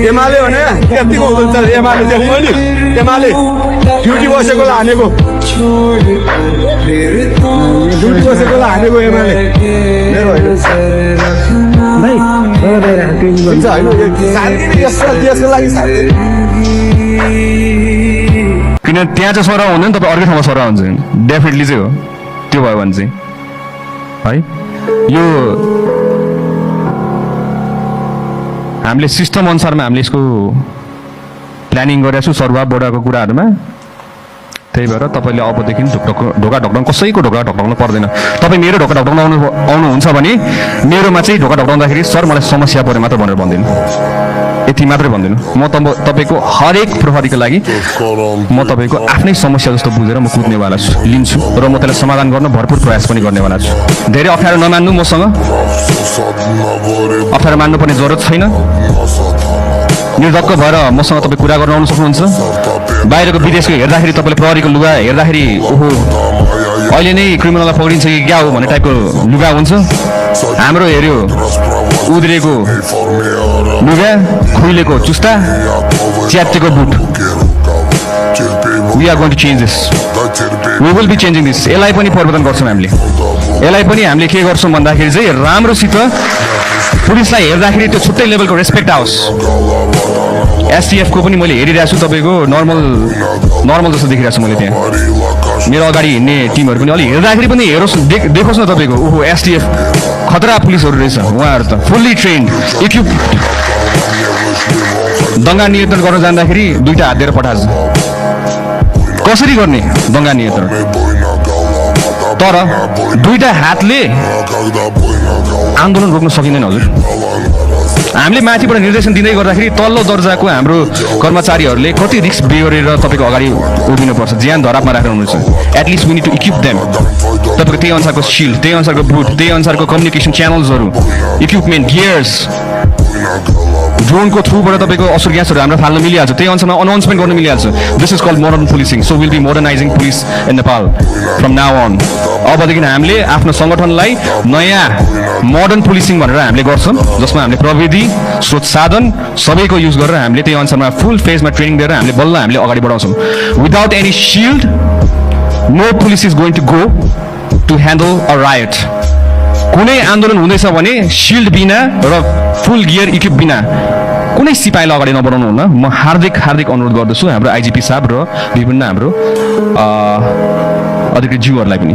एमाले भने यतिको हुँदो रहेछ एमाले देख्नु नि एमाले ड्युटी बसेकोलाई हानेको ड्युटी बसेकोलाई हानेको एमाले मेरो होइन देशको लागि किन त्यहाँ चाहिँ सराउ हुँदैन तपाईँ अर्कै ठाउँमा सराउ हुन्छ डेफिनेटली चाहिँ हो त्यो भयो भने चाहिँ है यो हामीले सिस्टम अनुसारमा हामीले यसको प्लानिङ गरेका छौँ सरुवा बोडाको कुराहरूमा त्यही भएर तपाईँले अबदेखि ढोका ढोक्न कसैको ढोका ढोक्न पर्दैन तपाईँ मेरो ढोका ढोक्न आउनुहुन्छ भने मेरोमा चाहिँ ढोका ढोक्दाउँदाखेरि सर मलाई समस्या पऱ्यो मात्र भनेर भन्दिनँ यति मात्रै भन्दिनँ म तपाईँको हरेक प्रहरीको लागि म तपाईँको आफ्नै समस्या जस्तो बुझेर म कुद्नेवाला छु लिन्छु र म त्यसलाई समाधान गर्न भरपुर प्रयास पनि गर्नेवाला छु धेरै अप्ठ्यारो नमान्नु मसँग अप्ठ्यारो मान्नुपर्ने जरुरत छैन निर्धक्क भएर मसँग तपाईँ कुरा गर्न आउनु सक्नुहुन्छ बाहिरको विदेशको हेर्दाखेरि तपाईँले प्रहरीको लुगा हेर्दाखेरि ओहो अहिले नै क्रिमिनललाई पक्रिन्छ कि क्या हो भन्ने टाइपको लुगा हुन्छ हाम्रो हेऱ्यो उद्रेको लुगा खुइलेको चुस्ता च्यातेको boot we are going to change this we will be changing this यसलाई पनि परिवर्तन गर्छौँ हामीले यसलाई पनि हामीले के गर्छौँ भन्दाखेरि चाहिँ राम्रोसित पुलिसलाई हेर्दाखेरि त्यो छुट्टै लेभलको रेस्पेक्ट आओस् एसटिएफको पनि मैले हेरिरहेको छु तपाईँको नर्मल जस्तो देखिरहेको छु मैले त्यहाँ मेरो अगाडि हिँड्ने टिमहरू पनि अलिक हेर्दाखेरि पनि हेरोस् देखोस् न तपाईँको ओहो एसटिएफ खतरा पुलिसहरू रहेछ उहाँहरू त फुल्ली ट्रेन्ड इक्विप दङ्गा नियन्त्रण गर्न जाँदाखेरि दुईटा हात दिएर पठाएको कसरी गर्ने दङ्गा नियन्त्रण तर दुईटा हातले आन्दोलन रोक्न सकिँदैन हजुर हामीले माथिबाट निर्देशन दिँदै गर्दाखेरि तल्लो दर्जाको हाम्रो कर्मचारीहरूले कति रिस्क बेहोरेर तपाईँको अगाडि उभिनुपर्छ ज्यान धरापमा राख्नुहुन्छ at least we need to equip them तपाईँको त्यही अनुसारको सिल्ड त्यही अनुसारको बुट त्यही अनुसारको कम्युनिकेसन च्यानल्सहरू इक्विपमेन्ट गियर्स ड्रोनको थ्रुबाट तपाईँको असर ग्यासहरू हाम्रो फाल्न मिलिहाल्छ त्यही अनुसारमा अनाउन्समेन्ट गर्न मिलिहाल्छ this is called modern policing so will be modernizing police in Nepal from now on अबदेखि हामीले आफ्नो सङ्गठनलाई नयाँ मोडर्न पुलिसिङ भनेर हामीले गर्छौँ जसमा हामीले प्रविधि स्रोत साधन सबैको युज गरेर हामीले त्यही अनुसारमा फुल फेजमा ट्रेनिङ दिएर हामीले बल्ल हामीले अगाडि बढाउँछौँ without any shield no police is going to go to handle a riot कुनै आन्दोलन हुँदैछ भने सिल्ड बिना र फुल गियर इक्विप बिना कुनै सिपाहीलाई अगाडि नबढाउनु हुन्न म हार्दिक अनुरोध गर्दछु हाम्रो आइजिपी साहब र विभिन्न हाम्रो अधिकृत ज्यूहरूलाई पनि